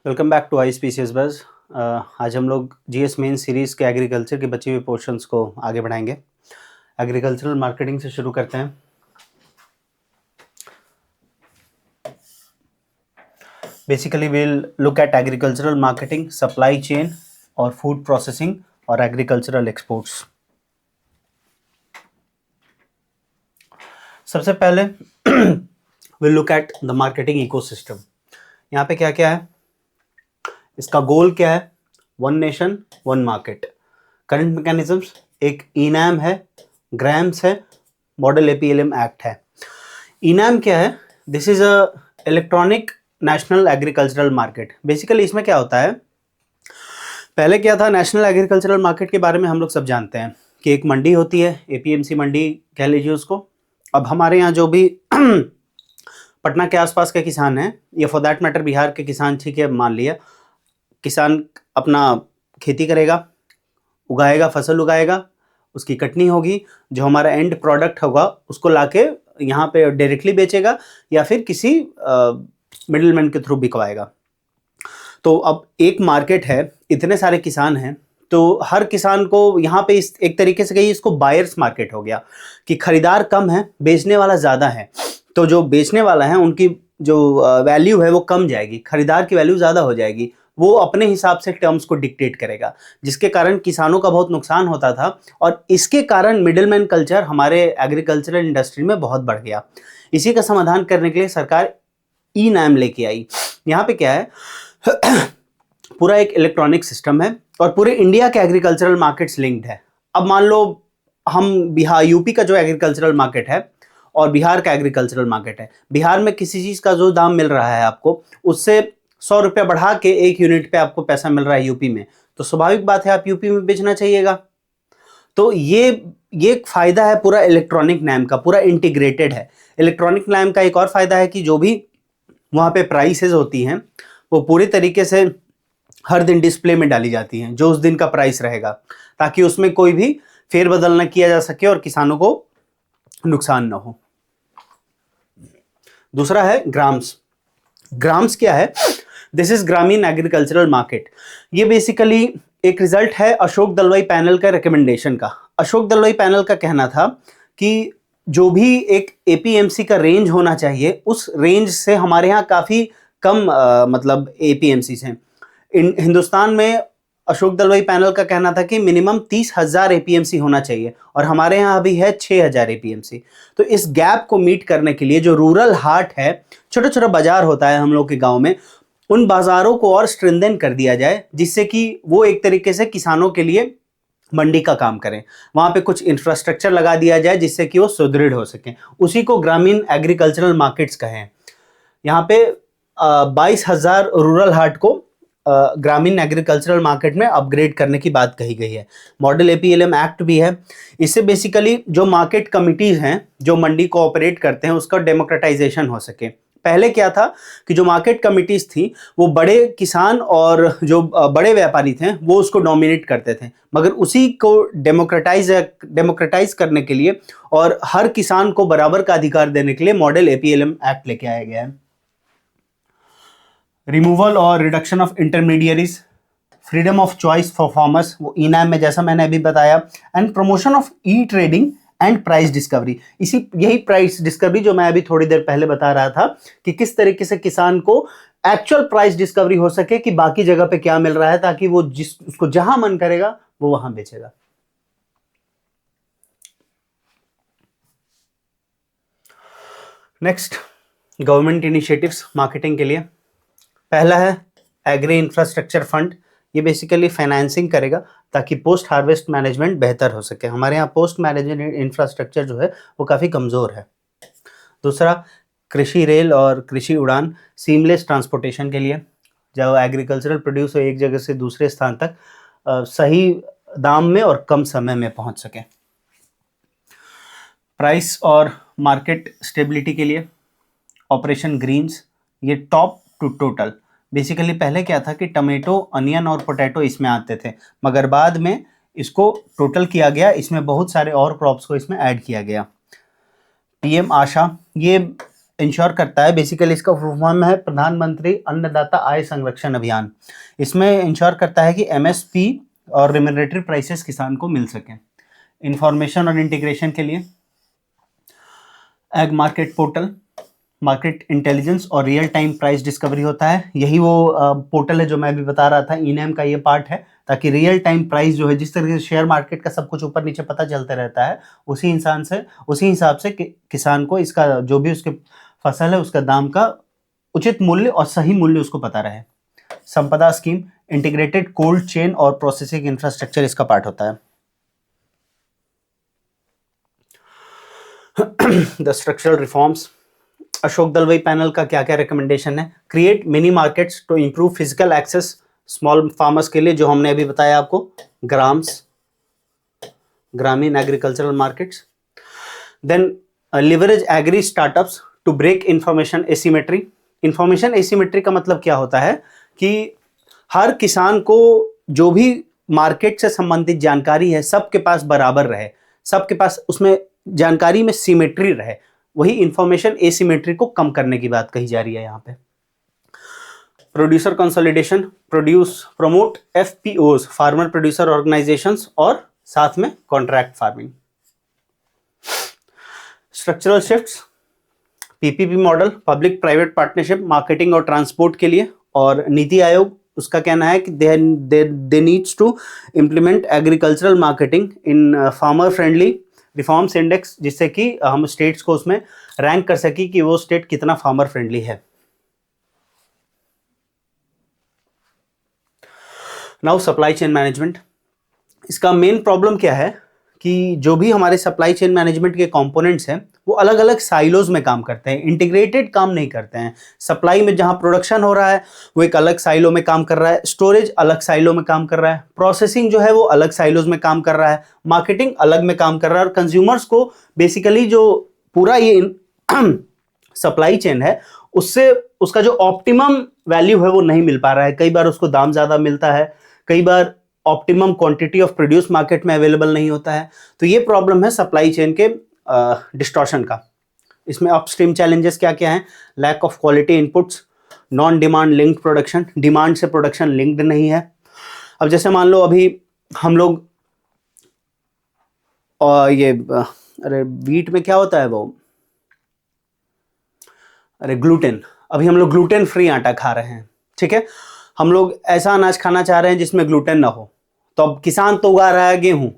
Welcome back to I species बस। आज हम लोग जीएस मेन सीरीज़ के एग्रीकल्चर के बचे हुए पोर्शंस को आगे बढ़ाएंगे। एग्रीकल्चरल मार्केटिंग से शुरू करते हैं। Basically will look at agricultural marketing, supply chain और फूड प्रोसेसिंग और एग्रीकल्चरल एक्सपोर्ट्स। सबसे पहले will look at the marketing ecosystem. यहाँ पे क्या क्या है, इसका गोल क्या है? One nation one market. Current mechanisms एक इनाम है, ग्राम्स है, मॉडल एपीएलएम एक्ट है। इनाम क्या है? This is a electronic national agricultural market. Basically इसमें क्या होता है, पहले क्या था, नेशनल एग्रीकल्चरल मार्केट के बारे में हम लोग सब जानते हैं कि एक मंडी होती है, एपीएमसी मंडी कह लीजिए उसको। अब हमारे यहाँ जो भी पटना के आसपास के किसान हैं या फॉर दैट मैटर बिहार के किसान, ठीक है, मान लिया किसान अपना खेती करेगा, उगाएगा, फसल उगाएगा, उसकी कटनी होगी, जो हमारा एंड प्रोडक्ट होगा उसको लाके यहाँ पे डायरेक्टली बेचेगा या फिर किसी मिडिलमैन के थ्रू बिकवाएगा। तो अब एक मार्केट है, इतने सारे किसान हैं, तो हर किसान को यहाँ पे इस एक तरीके से कहिए इसको बायर्स मार्केट हो गया कि खरीदार कम है, बेचने वाला ज़्यादा है। तो जो बेचने वाला है उनकी जो वैल्यू है वो कम जाएगी, खरीदार की वैल्यू ज़्यादा हो जाएगी। वो अपने हिसाब से टर्म्स को डिक्टेट करेगा, जिसके कारण किसानों का बहुत नुकसान होता था और इसके कारण मिडिलमैन कल्चर हमारे एग्रीकल्चरल इंडस्ट्री में बहुत बढ़ गया। इसी का समाधान करने के लिए सरकार ई नाम लेके आई। यहाँ पे क्या है पूरा एक इलेक्ट्रॉनिक सिस्टम है और पूरे इंडिया के एग्रीकल्चरल मार्केट्स लिंक्ड है। अब मान लो हम बिहार, यूपी का जो एग्रीकल्चरल मार्केट है और बिहार का एग्रीकल्चरल मार्केट है, बिहार में किसी चीज़ का जो दाम मिल रहा है आपको, उससे 100 रुपया बढ़ा के 1 यूनिट पे आपको पैसा मिल रहा है यूपी में, तो स्वाभाविक बात है आप यूपी में बेचना चाहिएगा। तो ये एक फायदा है पूरा इलेक्ट्रॉनिक नाम का, पूरा इंटीग्रेटेड है। इलेक्ट्रॉनिक नाम का एक और फायदा है कि जो भी वहाँ पे प्राइसेस होती हैं वो पूरी तरीके से हर दिन डिस्प्ले में डाली जाती हैं, जो उस दिन का प्राइस रहेगा, ताकि उसमें कोई भी फेरबदल ना किया जा सके और किसानों को नुकसान ना हो। दूसरा है ग्राम्स। ग्राम्स क्या है? दिस इज ग्रामीण एग्रीकल्चरल मार्केट। ये बेसिकली एक रिजल्ट है अशोक दलवाई पैनल का रिकमेंडेशन का। अशोक दलवाई पैनल का कहना था कि जो भी एक एपीएमसी का रेंज होना चाहिए, उस रेंज से हमारे यहाँ काफ़ी कम मतलब एपीएमसी हैं। हिंदुस्तान में अशोक दलवाई पैनल का कहना था कि मिनिमम 30,000 एपीएमसी होना चाहिए और हमारे यहाँ अभी है 6,000 एपीएमसी। तो इस गैप को मीट करने के लिए जो रूरल हाट है, छोटा छोटा बाजार होता है हम लोग के गांव में, उन बाजारों को और स्ट्रेंथन कर दिया जाए, जिससे कि वो एक तरीके से किसानों के लिए मंडी का काम करें। वहाँ पे कुछ इंफ्रास्ट्रक्चर लगा दिया जाए जिससे कि वो सुदृढ़ हो सकें। उसी को ग्रामीण एग्रीकल्चरल मार्केट्स कहें। यहाँ पे 22,000 रूरल हाट को ग्रामीण एग्रीकल्चरल मार्केट में अपग्रेड करने की बात कही गई है। मॉडल एपीएलएम एक्ट भी है। इससे बेसिकली जो मार्केट कमिटीज हैं जो मंडी को ऑपरेट करते हैं, उसका डेमोक्रेटाइजेशन हो सके। पहले क्या था कि जो मार्केट कमिटीज थी वो बड़े किसान और जो बड़े व्यापारी थे वो उसको डोमिनेट करते थे, मगर उसी को डेमोक्रेटाइज करने के लिए और हर किसान को बराबर का अधिकार देने के लिए मॉडल एपीएलएम एक्ट लेके आया गया है। रिमूवल और reduction of intermediaries, freedom of choice for farmers, वो इनाम में जैसा मैंने अभी बताया, and promotion of e trading and price discovery. यही प्राइस डिस्कवरी जो मैं अभी थोड़ी देर पहले बता रहा था कि किस तरीके से किसान को एक्चुअल प्राइस डिस्कवरी हो सके कि बाकी जगह पे क्या मिल रहा है, ताकि वो उसको जहां मन करेगा वो वहां बेचेगा। नेक्स्ट, गवर्नमेंट इनिशिएटिव्स मार्केटिंग के लिए। पहला है एग्री इंफ्रास्ट्रक्चर फंड। ये बेसिकली फाइनेंसिंग करेगा ताकि पोस्ट हार्वेस्ट मैनेजमेंट बेहतर हो सके। हमारे यहाँ पोस्ट मैनेजमेंट इंफ्रास्ट्रक्चर जो है वो काफ़ी कमज़ोर है। दूसरा, कृषि रेल और कृषि उड़ान, सीमलेस ट्रांसपोर्टेशन के लिए, जब एग्रीकल्चरल प्रोड्यूस हो एक जगह से दूसरे स्थान तक सही दाम में और कम समय में पहुँच सके। प्राइस और मार्केट स्टेबिलिटी के लिए ऑपरेशन ग्रीन्स, ये टॉप टू टोटल। बेसिकली पहले क्या था कि टमेटो, अनियन और पोटैटो इसमें आते थे, मगर बाद में इसको टोटल किया गया, इसमें बहुत सारे और क्रॉप्स को इसमें ऐड किया गया। पीएम आशा, ये इंश्योर करता है, बेसिकली इसका फुल फॉर्म है प्रधानमंत्री अन्नदाता आय संरक्षण अभियान। इसमें इंश्योर करता है कि एमएसपी और रेम्यूनरेटरी प्राइसेस किसान को मिल सकें। इंफॉर्मेशन और इंटीग्रेशन के लिए egg market portal, market intelligence और रियल टाइम प्राइस डिस्कवरी होता है। यही वो पोर्टल है जो मैं अभी बता रहा था, इनएम का ये पार्ट है, ताकि रियल टाइम प्राइस जो है, जिस तरीके से शेयर मार्केट का सब कुछ ऊपर नीचे पता चलता रहता है, उसी हिसाब से किसान को इसका जो भी उसके फसल है उसका दाम का उचित मूल्य और सही मूल्य उसको पता रहे। Sampada scheme, integrated cold chain और प्रोसेसिंग इंफ्रास्ट्रक्चर इसका पार्ट होता है। The structural reforms, Ashok Dalwai panel का क्या क्या रिकमेंडेशन है? Create mini markets to improve physical access small farmers के लिए, जो हमने अभी बताया आपको, ग्रामीण agricultural markets. Then leverage agri startups to break information asymmetry. Information asymmetry का मतलब क्या होता है कि हर किसान को जो भी मार्केट से संबंधित जानकारी है सबके पास बराबर रहे, सबके पास उसमें जानकारी में सिमेट्री रहे। वही इंफॉर्मेशन एसिमेट्री को कम करने की बात कही जा रही है यहाँ पे। Producer consolidation, promote FPOs, farmer producer organisations, और साथ में contract farming. Structural shifts, PPP model, public private partnership, marketing और ट्रांसपोर्ट के लिए। और नीति आयोग, उसका कहना है कि they needs to implement agricultural marketing in farmer friendly reforms index, जिससे कि हम स्टेट्स को उसमें रैंक कर सके कि वो स्टेट कितना फार्मर फ्रेंडली है। नाउ सप्लाई चेन मैनेजमेंट, इसका मेन प्रॉब्लम क्या है कि जो भी हमारे सप्लाई चेन मैनेजमेंट के कंपोनेंट्स हैं वो अलग अलग साइलोज में काम करते हैं, इंटीग्रेटेड काम नहीं करते हैं। सप्लाई में जहां प्रोडक्शन हो रहा है वो एक अलग साइलो में काम कर रहा है, स्टोरेज अलग साइलो में काम कर रहा है, प्रोसेसिंग जो है वो अलग साइलोज में काम कर रहा है, मार्केटिंग अलग में काम कर रहा है, और कंज्यूमर्स को बेसिकली जो पूरा ये सप्लाई चेन है उससे उसका जो ऑप्टिमम वैल्यू है वो नहीं मिल पा रहा है। कई बार उसको दाम ज़्यादा मिलता है, कई बार optimum quantity of produce market में अवेलेबल नहीं होता है। तो ये प्रॉब्लम है सप्लाई चेन के डिस्टॉर्शन का। इसमें अपस्ट्रीम चैलेंजेस क्या क्या हैं? Lack of quality inputs, non demand linked production, demand से प्रोडक्शन लिंक्ड नहीं है। अब जैसे मान लो अभी हम लोग अरे वीट में क्या होता है वो, अरे ग्लूटेन, अभी हम लोग ग्लूटेन फ्री आटा खा रहे हैं, ठीक है। हम लोग ऐसा अनाज खाना चाह रहे हैं जिसमें ग्लूटेन ना हो, तो अब किसान तो उगा रहा है गेहूं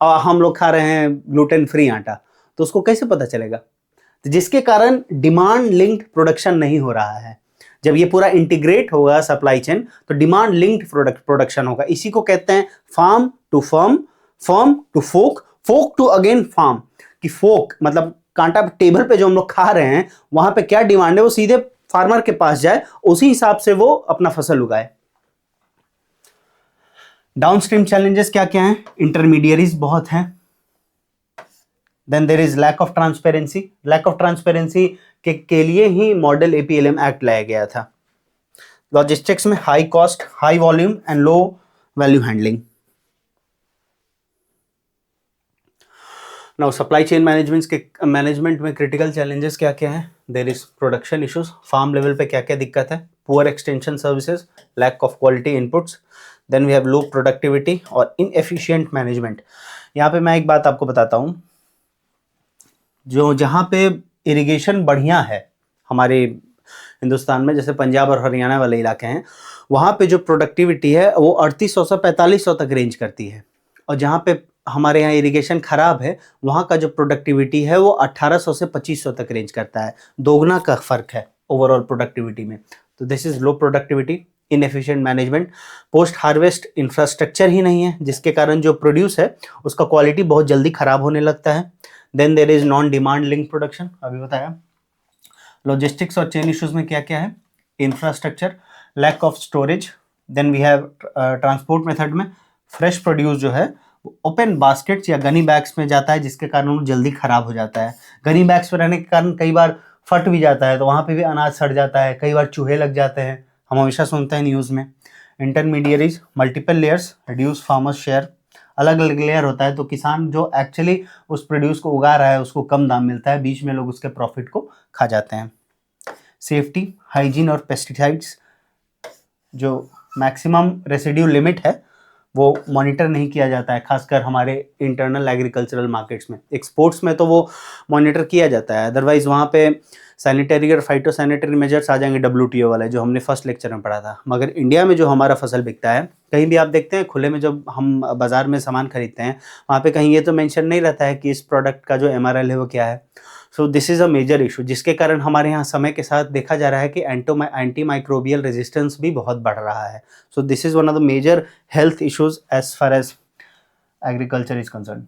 और हम लोग खा रहे हैं ग्लूटेन फ्री आटा, तो उसको कैसे पता चलेगा? तो जिसके कारण डिमांड लिंक्ड प्रोडक्शन नहीं हो रहा है। जब ये पूरा इंटीग्रेट होगा सप्लाई चेन तो डिमांड लिंक्ड प्रोडक्शन होगा। इसी को कहते हैं farm to firm, firm to folk, folk to again farm. कि फोक मतलब कांटा टेबल पे जो हम लोग खा रहे हैं वहां पे क्या डिमांड है वो सीधे फार्मर के पास जाए, उसी हिसाब से वो अपना फसल उगाए। डाउनस्ट्रीम चैलेंजेस क्या क्या हैं? इंटरमीडियरीज बहुत हैं। Then there is lack of transparency, lack of transparency के लिए ही मॉडल एपीएलएम एक्ट लाया गया था। लॉजिस्टिक्स में high cost, high volume and low value handling. Now supply chain management में क्रिटिकल चैलेंजेस क्या क्या हैं? There is production issues, farm level पे क्या क्या दिक्कत है, poor extension services, lack of quality inputs, then we have low productivity और इनएफिशिएंट मैनेजमेंट। यहाँ पे मैं एक बात आपको बताता हूँ, जो जहाँ पे इरिगेशन बढ़िया है हमारे हिंदुस्तान में, जैसे पंजाब और हरियाणा वाले इलाके हैं, वहाँ पे जो प्रोडक्टिविटी है वो 3800 से 4500 तक रेंज करती है, और जहाँ पे हमारे यहाँ इरिगेशन खराब है वहाँ का जो प्रोडक्टिविटी है वो 1800 से 2500 तक रेंज करता है। दोगुना का फर्क है ओवरऑल प्रोडक्टिविटी में। तो this is low productivity, inefficient management, post harvest infrastructure ही नहीं है, जिसके कारण जो प्रोड्यूस है उसका क्वालिटी बहुत जल्दी खराब होने लगता है। Then there is non demand link production, अभी बताया। लॉजिस्टिक्स और चेन इश्यूज में क्या क्या है? Infrastructure, lack of storage, then we have transport method में फ्रेश प्रोड्यूस जो है ओपन बास्केट्स या गनी बैग्स में जाता है, जिसके कारण वो जल्दी खराब हो जाता है। गनी बैग्स में रहने के कारण कई बार फट भी जाता है, तो वहाँ पे भी अनाज सड़ जाता है, कई बार चूहे लग जाते हैं, हम हमेशा सुनते हैं न्यूज़ में। Intermediaries, multiple layers, reduce farmers share, अलग अलग लेयर होता है, तो किसान जो एक्चुअली उस प्रोड्यूस को उगा रहा है उसको कम दाम मिलता है, बीच में लोग उसके प्रॉफिट को खा जाते हैं। सेफ्टी, हाइजीन और पेस्टिसाइड्स, जो मैक्सिमम रेसिड्यू लिमिट है वो मॉनिटर नहीं किया जाता है, खासकर हमारे इंटरनल एग्रीकल्चरल मार्केट्स में। एक्सपोर्ट्स में तो वो मॉनिटर किया जाता है, अदरवाइज वहाँ पे सैनिटरी और फाइटो सैनिटरी मेजर्स आ जाएंगे WTO वाले, जो हमने फर्स्ट लेक्चर में पढ़ा था। मगर इंडिया में जो हमारा फसल बिकता है, कहीं भी आप देखते हैं खुले में जब हम बाज़ार में सामान खरीदते हैं, वहाँ पे कहीं ये तो मेंशन नहीं रहता है कि इस प्रोडक्ट का जो MRL है वो क्या है। So this is a major issue, जिसके कारण हमारे यहाँ समय के साथ देखा जा रहा है कि एंटी माइक्रोबियल रेजिस्टेंस भी बहुत बढ़ रहा है। So this is one of the major health issues as far as agriculture is concern.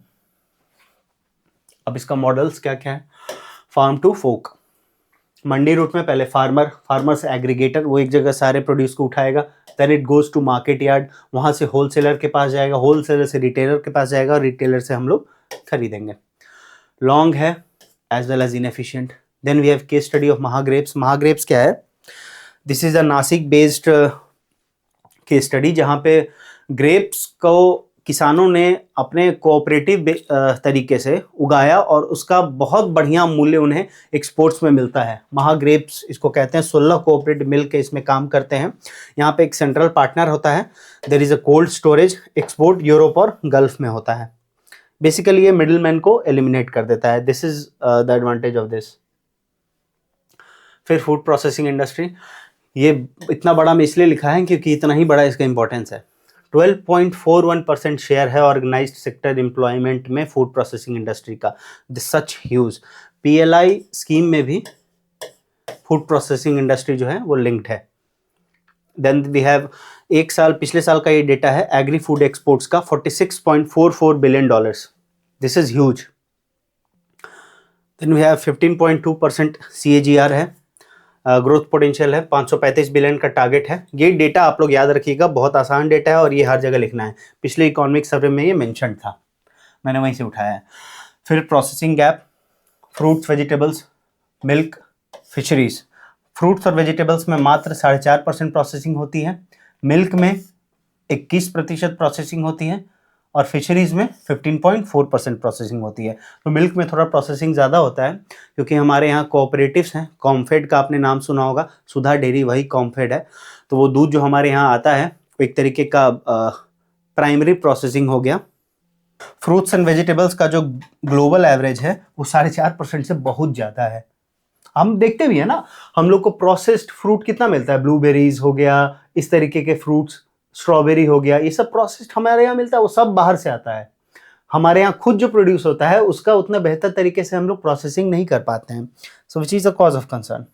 अब इसका मॉडल्स क्या क्या है? Farm to folk, mandi route में पहले फार्मर से एग्रीगेटर, वो एक जगह सारे प्रोड्यूस को उठाएगा, then it goes to market yard, वहाँ से होलसेलर के पास जाएगा, होलसेलर से रिटेलर के पास जाएगा और रिटेलर से हम लोग खरीदेंगे। लॉन्ग है as well as inefficient. Then we have case study of Mahagrapes. Mahagrapes क्या है? This is a Nashik based case study, जहाँ पे ग्रेप्स को किसानों ने अपने कोऑपरेटिव तरीके से उगाया और उसका बहुत बढ़िया मूल्य उन्हें एक्सपोर्ट्स में मिलता है। महाग्रेप्स इसको कहते हैं। 16 कोऑपरेटिव मिल के इसमें काम करते हैं। यहाँ पे एक सेंट्रल पार्टनर होता है, there is a cold storage, export Europe और गल्फ में होता है। बेसिकली ये मिडिल मैन को एलिमिनेट कर देता है। This is the advantage of this. फिर फूड प्रोसेसिंग इंडस्ट्री, ये इतना बड़ा में इसलिए लिखा है क्योंकि इतना ही बड़ा इसका इंपॉर्टेंस है। 12.41% शेयर है ऑर्गेनाइज्ड सेक्टर एम्प्लॉयमेंट में फूड प्रोसेसिंग इंडस्ट्री का। Such huge. PLI स्कीम में भी फूड प्रोसेसिंग इंडस्ट्री जो है वो लिंक्ड है। देन वी हैव पिछले साल का ये डेटा है एग्री फूड एक्सपोर्ट्स का, $46.44 billion. This is huge. Then we have 15.2% CAGR है, ग्रोथ पोटेंशियल है, 535 बिलियन का टारगेट है। ये डेटा आप लोग याद रखिएगा, बहुत आसान डेटा है और ये हर जगह लिखना है। पिछले इकोनॉमिक सर्वे में ये मेंशन था, मैंने वहीं से उठाया है। फिर processing gap, fruits, vegetables, milk, fisheries. Fruits और वेजिटेबल्स में मात्र 4.5% प्रोसेसिंग होती है, मिल्क में 21% प्रोसेसिंग होती है और फिशरीज में 15.4% प्रोसेसिंग होती है। तो मिल्क में थोड़ा प्रोसेसिंग ज़्यादा होता है क्योंकि हमारे यहाँ कोऑपरेटिव्स हैं। कॉम्फेड का आपने नाम सुना होगा, सुधा डेयरी वही कॉम्फेड है। तो वो दूध जो हमारे यहाँ आता है वो एक तरीके का प्राइमरी प्रोसेसिंग हो गया। फ्रूट्स एंड वेजिटेबल्स का जो ग्लोबल एवरेज है वो 4.5% से बहुत ज़्यादा है। हम देखते भी है ना, हम लोग को प्रोसेस्ड फ्रूट कितना मिलता है, ब्लूबेरीज हो गया, इस तरीके के फ्रूट्स, स्ट्रॉबेरी हो गया, ये सब प्रोसेस्ड हमारे यहाँ मिलता है, वो सब बाहर से आता है। हमारे यहाँ खुद जो प्रोड्यूस होता है उसका उतना बेहतर तरीके से हम लोग प्रोसेसिंग नहीं कर पाते हैं। So which is a cause of concern.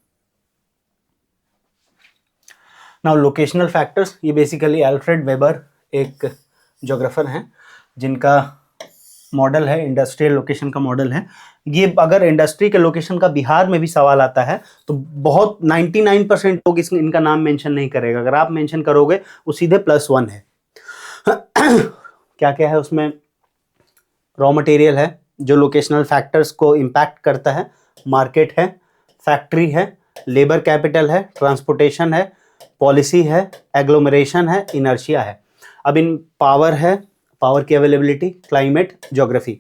Now locational factors, ये बेसिकली अल्फ्रेड वेबर एक ज्योग्राफर हैं जिनका मॉडल है, इंडस्ट्रियल लोकेशन का मॉडल है। ये अगर इंडस्ट्री के लोकेशन का बिहार में भी सवाल आता है तो बहुत 99% लोग इनका नाम मेंशन नहीं करेगा। अगर आप मेंशन करोगे वो सीधे +1 है। क्या क्या है उसमें? रॉ मटेरियल है जो लोकेशनल फैक्टर्स को इम्पैक्ट करता है, मार्केट है, फैक्ट्री है, लेबर कैपिटल है, ट्रांसपोर्टेशन है, पॉलिसी है, एग्लोमरेशन है, इनर्शिया है। अब इन पावर है, पावर की availability, climate, geography.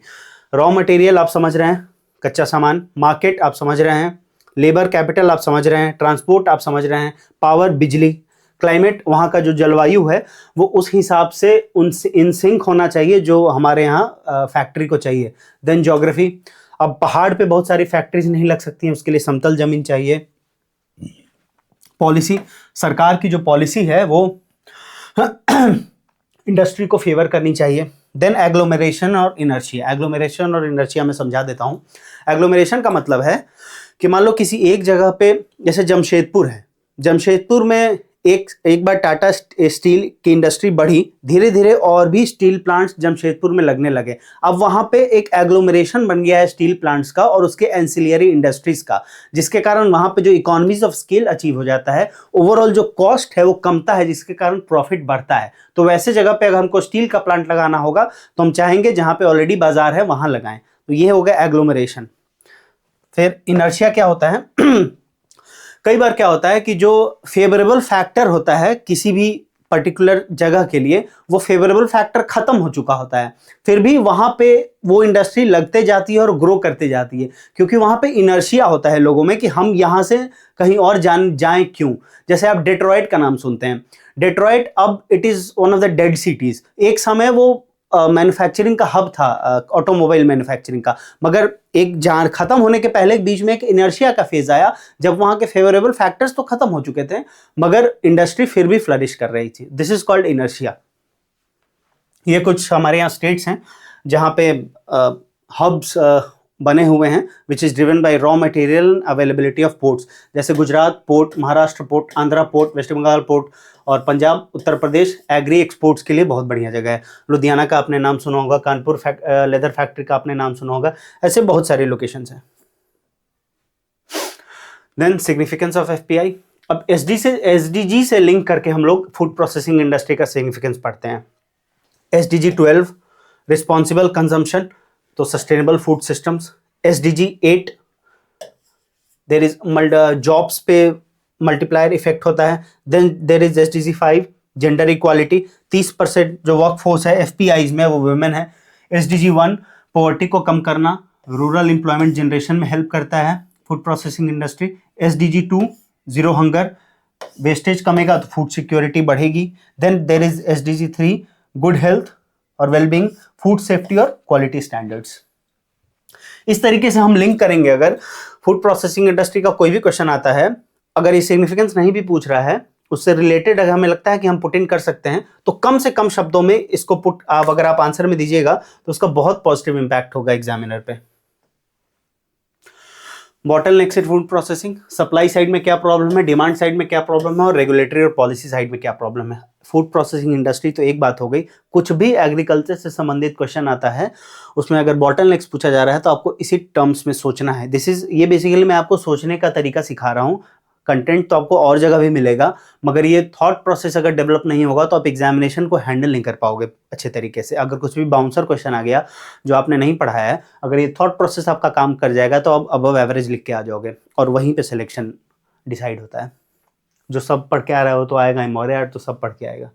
Raw material आप समझ रहे हैं, कच्चा सामान, मार्केट आप समझ रहे हैं, लेबर कैपिटल आप समझ रहे हैं, ट्रांसपोर्ट आप समझ रहे हैं, पावर, बिजली, क्लाइमेट, वहाँ का जो जलवायु है वो उस हिसाब से इन सिंक होना चाहिए जो हमारे यहाँ फैक्ट्री को चाहिए। देन ज्योग्राफी, अब पहाड़ पे बहुत सारी फैक्ट्रीज नहीं लग सकती हैं, उसके लिए समतल जमीन चाहिए। पॉलिसी, सरकार की जो पॉलिसी है वो इंडस्ट्री को फेवर करनी चाहिए। देन एग्लोमरेशन और इनर्शिया। एग्लोमरेशन और इनर्शिया मैं समझा देता हूँ। एग्लोमरेशन का मतलब है कि मान लो किसी एक जगह पे, जैसे जमशेदपुर है, जमशेदपुर में एक बार टाटा स्टील की इंडस्ट्री बढ़ी, धीरे धीरे और भी स्टील प्लांट्स जमशेदपुर में लगने लगे। अब वहां पे एक एग्लोमरेशन बन गया है स्टील प्लांट्स का और उसके एंसिलियरी इंडस्ट्रीज का, जिसके कारण वहां पे जो इकोनॉमीज ऑफ स्केल अचीव हो जाता है, ओवरऑल जो कॉस्ट है वो कमता है, जिसके कारण प्रॉफिट बढ़ता है। तो वैसे जगह पे अगर हमको स्टील का प्लांट लगाना होगा तो हम चाहेंगे जहां पे ऑलरेडी बाजार है वहां लगाएं। तो ये हो गया एग्लोमरेशन। फिर इनर्शिया क्या होता है? कई बार क्या होता है कि जो फेवरेबल फैक्टर होता है किसी भी पर्टिकुलर जगह के लिए वो फेवरेबल फैक्टर खत्म हो चुका होता है, फिर भी वहां पे वो इंडस्ट्री लगते जाती है और ग्रो करते जाती है, क्योंकि वहां पे इनर्शिया होता है लोगों में कि हम यहां से कहीं और जाएं क्यों। जैसे आप डेट्रॉइट का नाम सुनते हैं, डेट्रॉइट अब it is one of the dead cities. एक समय वो मैन्युफैक्चरिंग का हब था, ऑटोमोबाइल मैन्युफैक्चरिंग का, मगर एक जहां खत्म होने के पहले बीच में एक इनर्शिया का फेज आया जब वहां के फेवरेबल फैक्टर्स तो खत्म हो चुके थे मगर इंडस्ट्री फिर भी फ्लरिश कर रही थी। This is called inertia. ये कुछ हमारे यहाँ स्टेट्स हैं जहाँ पे हब्स बने हुए हैं which is driven by raw material availability of ports, जैसे Gujarat port, Maharashtra port, Andhra port, West Bengal port और पंजाब उत्तर प्रदेश एग्री एक्सपोर्ट्स के लिए बहुत बढ़िया जगह है। लुधियाना का आपने नाम सुना होगा, कानपुर लेदर फैक्ट्री का आपने नाम सुना होगा, ऐसे बहुत सारे लोकेशंस हैं। Then significance of FPI. अब एसडीजी से लिंक करके हम लोग फूड प्रोसेसिंग इंडस्ट्री का सिग्निफिकेंस पढ़ते हैं। SDG 12 रिस्पॉन्सिबल कंजम्पशन, तो sustainable food systems. SDG 8 there is jobs पे मल्टीप्लायर इफेक्ट होता है। Then there is SDG 5 gender equality, 30% जो वर्क फोर्स है FPIs में वो वुमेन है। SDG 1 पॉवर्टी को कम करना, रूरल एम्प्लॉयमेंट जनरेशन में हेल्प करता है food processing industry. SDG 2 zero hunger, wastage कमेगा तो फूड सिक्योरिटी बढ़ेगी। Then there is SDG 3 good health और वेलबींग, फूड सेफ्टी और क्वालिटी स्टैंडर्ड्स। इस तरीके से हम लिंक करेंगे। अगर फूड प्रोसेसिंग इंडस्ट्री का कोई भी क्वेश्चन आता है, अगर ये सिग्निफिकेंस नहीं भी पूछ रहा है, उससे रिलेटेड अगर हमें लगता है कि हम पुट इन कर सकते हैं तो कम से कम शब्दों में इसको अगर आप आंसर में दीजिएगा तो उसका बहुत पॉजिटिव इंपैक्ट होगा एग्जामिनर पे। बॉटलनेक से फूड प्रोसेसिंग, सप्लाई साइड में क्या प्रॉब्लम है, डिमांड साइड में क्या प्रॉब्लम है और रेगुलेटरी और पॉलिसी साइड में क्या प्रॉब्लम है। फूड प्रोसेसिंग इंडस्ट्री तो एक बात हो गई, कुछ भी एग्रीकल्चर से संबंधित क्वेश्चन आता है उसमें अगर बॉटलनेक्स पूछा जा रहा है तो आपको इसी टर्म्स में सोचना है। ये बेसिकली मैं आपको सोचने का तरीका सिखा रहा हूँ। कंटेंट तो आपको और जगह भी मिलेगा, मगर ये थॉट प्रोसेस अगर डेवलप नहीं होगा तो आप एग्जामिनेशन को हैंडल नहीं कर पाओगे अच्छे तरीके से। अगर कुछ भी बाउंसर क्वेश्चन आ गया जो आपने नहीं पढ़ा है, अगर ये थॉट प्रोसेस आपका काम कर जाएगा तो आप अबव एवरेज लिख के आ जाओगे और वहीं पे सिलेक्शन डिसाइड होता है। जो सब पढ़ के आ रहा हो तो आएगा ही, मोरे यार तो सब पढ़ के आएगा।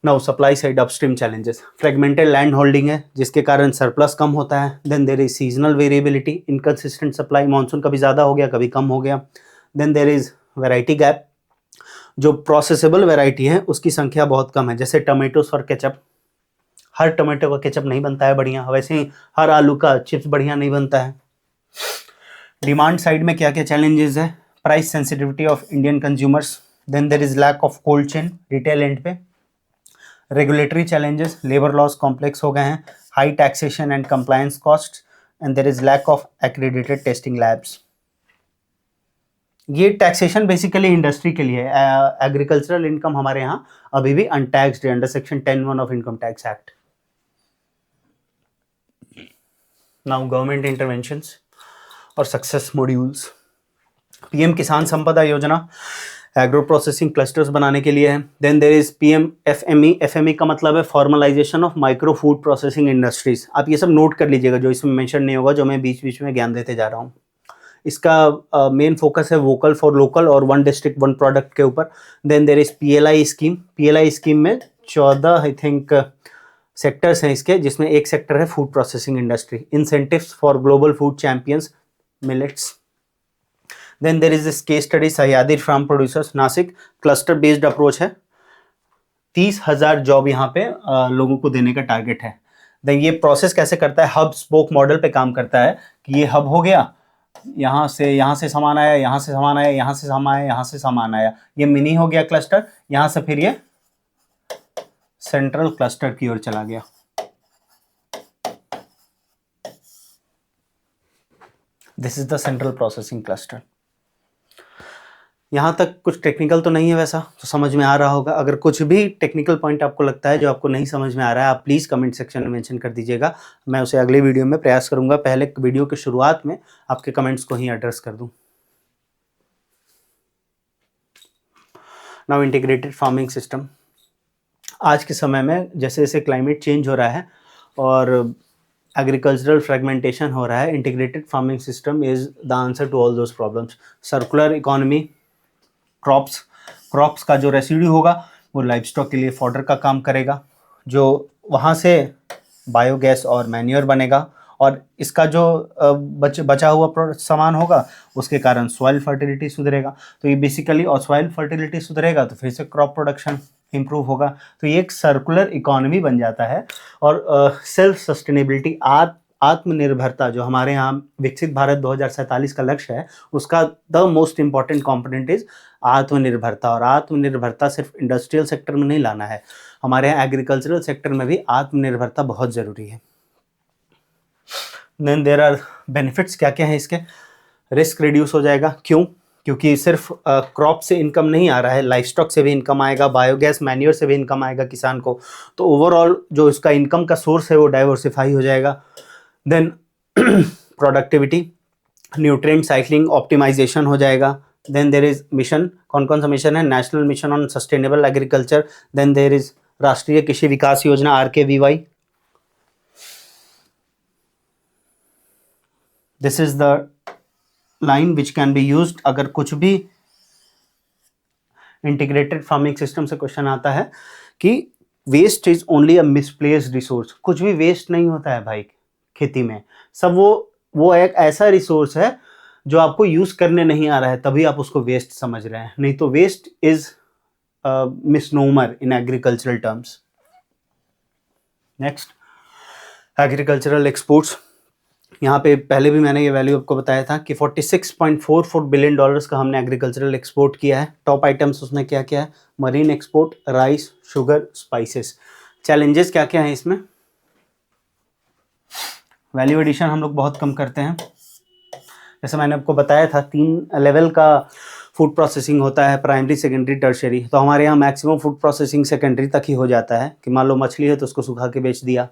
Now supply side upstream challenges, fragmented land holding है जिसके कारण सरप्लस कम होता है। Then there is seasonal variability, inconsistent supply, monsoon कभी ज़्यादा हो गया कभी कम हो गया। Then there is variety gap, जो प्रोसेसेबल वैरायटी है उसकी संख्या बहुत कम है, जैसे टमेटोस और केचप। हर टमाटो का केचप नहीं बनता है बढ़िया, वैसे ही हर आलू का चिप्स बढ़िया नहीं बनता है। डिमांड साइड में क्या क्या चैलेंजेस है, price sensitivity of Indian consumers, then there is lack of cold chain retail and pay. Regulatory challenges, labour laws complex हो गए हैं, high taxation and compliance cost and there is lack of accredited testing labs. ये taxation basically industry के लिए है। Agricultural income हमारे यहाँ अभी भी अनटैक्स्ड है under section 10(1) of income tax act. Now government interventions और सक्सेस मॉड्यूल्स। पीएम किसान संपदा योजना एग्रो प्रोसेसिंग क्लस्टर्स बनाने के लिए है। Then there is PM FME, FME का मतलब है formalisation of micro food processing industries. आप ये सब नोट कर लीजिएगा जो इसमें मेंशन नहीं होगा, जो मैं बीच बीच में ज्ञान देते जा रहा हूँ। इसका मेन फोकस है वोकल फॉर लोकल और वन डिस्ट्रिक्ट वन प्रोडक्ट के ऊपर। Then there is PLI scheme, PLI scheme में 14 आई थिंक सेक्टर्स हैं इसके, जिसमें एक सेक्टर है food processing industry. Incentives for global food champions millets. Then there is case study Sahyadri farm producers Nashik, cluster based approach है। 30,000 job यहाँ पे लोगों को देने का टारगेट है। देन ये प्रोसेस कैसे करता है, हब स्पोक मॉडल पे काम करता है कि ये हब हो गया, यहाँ से सामान आया, यहाँ से सामान आया, यहाँ से सामान आया, यहाँ से सामान आया, ये मिनी हो गया क्लस्टर, यहाँ से फिर ये सेंट्रल क्लस्टर की ओर चला गया। This is the central processing cluster. यहाँ तक कुछ टेक्निकल तो नहीं है, वैसा तो समझ में आ रहा होगा। अगर कुछ भी टेक्निकल पॉइंट आपको लगता है जो आपको नहीं समझ में आ रहा है, आप प्लीज़ कमेंट सेक्शन में मेंशन कर दीजिएगा, मैं उसे अगले वीडियो में प्रयास करूँगा पहले वीडियो के शुरुआत में आपके कमेंट्स को ही एड्रेस कर दूँ। Now integrated farming system. आज के समय में जैसे जैसे क्लाइमेट चेंज हो रहा है और एग्रीकल्चरल फ्रेगमेंटेशन हो रहा है, integrated farming system is the answer to all those problems. Circular economy, crops का जो रेसिड्यू होगा वो लाइव स्टॉक के लिए फॉडर का काम करेगा, जो वहाँ से बायोगैस और मैन्योर बनेगा, और इसका जो बचा हुआ सामान होगा उसके कारण सॉइल फर्टिलिटी सुधरेगा। तो ये बेसिकली, और सॉइल फर्टिलिटी सुधरेगा तो फिर से क्रॉप प्रोडक्शन इम्प्रूव होगा। तो ये एक सर्कुलर इकोनॉमी बन जाता है। और सेल्फ सस्टेनेबिलिटी, आत्मनिर्भरता, जो हमारे यहाँ विकसित भारत 2047 का लक्ष्य है, उसका the most important component is आत्मनिर्भरता। और आत्मनिर्भरता सिर्फ इंडस्ट्रियल सेक्टर में नहीं लाना है, हमारे यहाँ एग्रीकल्चरल सेक्टर में भी आत्मनिर्भरता बहुत ज़रूरी है। देन देयर आर बेनिफिट्स, क्या क्या है इसके। रिस्क रिड्यूस हो जाएगा, क्यों? क्योंकि सिर्फ क्रॉप से इनकम नहीं आ रहा है, लाइफ स्टॉक से भी इनकम आएगा, बायोगैस मैन्योर से भी इनकम आएगा किसान को। तो ओवरऑल जो इसका इनकम का सोर्स है वो डाइवर्सिफाई हो जाएगा। Then productivity, nutrient cycling optimisation हो जाएगा। देन देयर इज मिशन, कौन कौन सा मिशन है? National mission on sustainable agriculture, then there is Rashtriya Krishi Vikas Yojana RKVY। This is the line which can be used अगर कुछ भी इंटीग्रेटेड फार्मिंग सिस्टम से क्वेश्चन आता है कि waste is only a misplaced resource. कुछ भी वेस्ट नहीं होता है भाई खेती में, सब वो एक ऐसा रिसोर्स है जो आपको यूज करने नहीं आ रहा है, तभी आप उसको वेस्ट समझ रहे हैं, नहीं तो waste is misnomer in agricultural terms. Next, agricultural exports. यहाँ पे पहले भी मैंने ये वैल्यू आपको बताया था कि $46.44 बिलियन का हमने एग्रीकल्चरल एक्सपोर्ट किया है। टॉप आइटम्स उसने क्या क्या है? Marine export, rice, sugar, spices. Challenges क्या क्या हैं इसमें? वैल्यू एडिशन हम लोग बहुत कम करते हैं। जैसे मैंने आपको बताया था 3 लेवल का फूड प्रोसेसिंग होता है, प्राइमरी, सेकेंडरी, टर्शियरी। तो हमारे यहाँ मैक्सिमम फूड प्रोसेसिंग सेकेंडरी तक ही हो जाता है कि मान लो मछली है तो उसको सुखा के बेच दिया,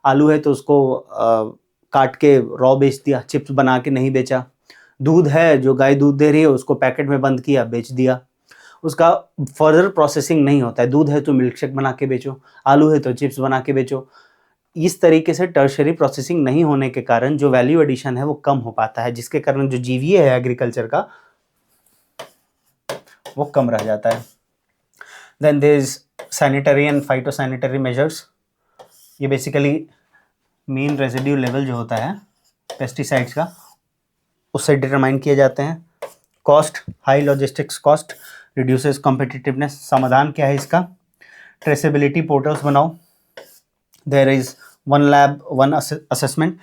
आलू है तो उसको काट के रॉ बेच दिया, चिप्स बना के नहीं बेचा। दूध है, जो गाय दूध दे रही है उसको पैकेट में बंद किया, बेच दिया, उसका फर्दर प्रोसेसिंग नहीं होता है। दूध है तो मिल्क शेक बना के बेचो, आलू है तो चिप्स बना के बेचो। इस तरीके से टर्शरी प्रोसेसिंग नहीं होने के कारण जो वैल्यू एडिशन है वो कम हो पाता है, जिसके कारण जो जीवीए है एग्रीकल्चर का वो कम रह जाता है। Then there is sanitary and phytosanitary measures. ये बेसिकली मीन रेजिड्यू लेवल जो होता है पेस्टिसाइड्स का, उससे डिटरमाइन किए जाते हैं। Cost, high logistics cost reduces competitiveness. समाधान क्या है इसका? ट्रेसेबिलिटी पोर्टल्स बनाओ। There is 1 lab 1 assessment.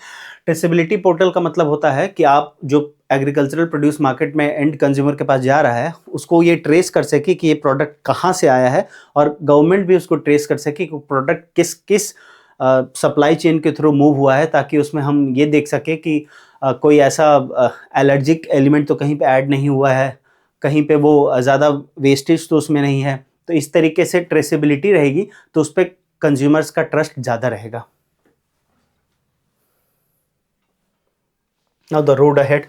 Traceability portal का मतलब होता है कि आप जो एग्रीकल्चरल प्रोड्यूस मार्केट में एंड कंज्यूमर के पास जा रहा है उसको ये ट्रेस कर सके कि ये प्रोडक्ट कहाँ से आया है, और गवर्नमेंट भी उसको ट्रेस कर सके कि प्रोडक्ट किस किस सप्लाई चेन के थ्रू मूव हुआ है, ताकि उसमें हम ये देख सके कि कोई ऐसा एलर्जिक एलिमेंट तो कहीं पे ऐड नहीं हुआ है, कहीं पे वो ज़्यादा वेस्टेज तो उसमें नहीं है। तो इस तरीके से ट्रेसेबिलिटी रहेगी तो उस पर कंज्यूमर्स का ट्रस्ट ज़्यादा रहेगा। Now the road ahead,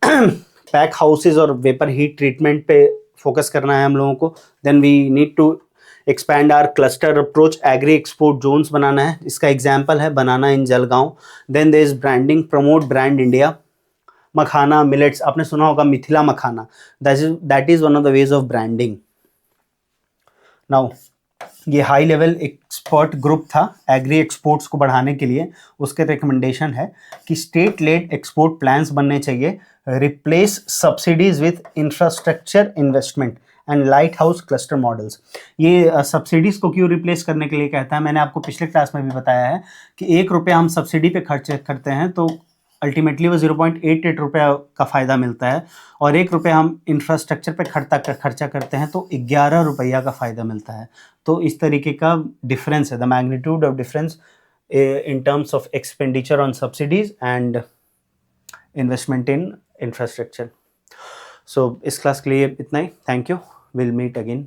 pack houses और वेपर हीट ट्रीटमेंट पे फोकस करना है हम लोगों को। Then we need to expand our cluster approach, agri export zones बनाना है, इसका एग्जाम्पल है banana in Jalgaon. Then there is branding, promote brand India. Makhana, millets, आपने सुना होगा Mithila makhana, that is one of the ways of branding. Now ये high level expert group था agree exports को बढ़ाने के लिए, उसके रिकमेंडेशन है कि स्टेट लेड एक्सपोर्ट प्लान्स बनने चाहिए, replace subsidies with infrastructure investment and light house cluster models. ये सब्सिडीज को क्यों रिप्लेस करने के लिए कहता है? मैंने आपको पिछले क्लास में भी बताया है कि 1 रुपया हम सब्सिडी पे खर्च करते हैं तो अल्टीमेटली वो 0.88 रुपया का फ़ायदा मिलता है, और 1 रुपया हम इंफ्रास्ट्रक्चर पे खर्चा करते हैं तो 11 रुपया का फ़ायदा मिलता है। तो इस तरीके का डिफरेंस है, the magnitude of difference in terms of expenditure on subsidies and investment in infrastructure. So इस क्लास के लिए इतना ही. Thank you. We'll meet again.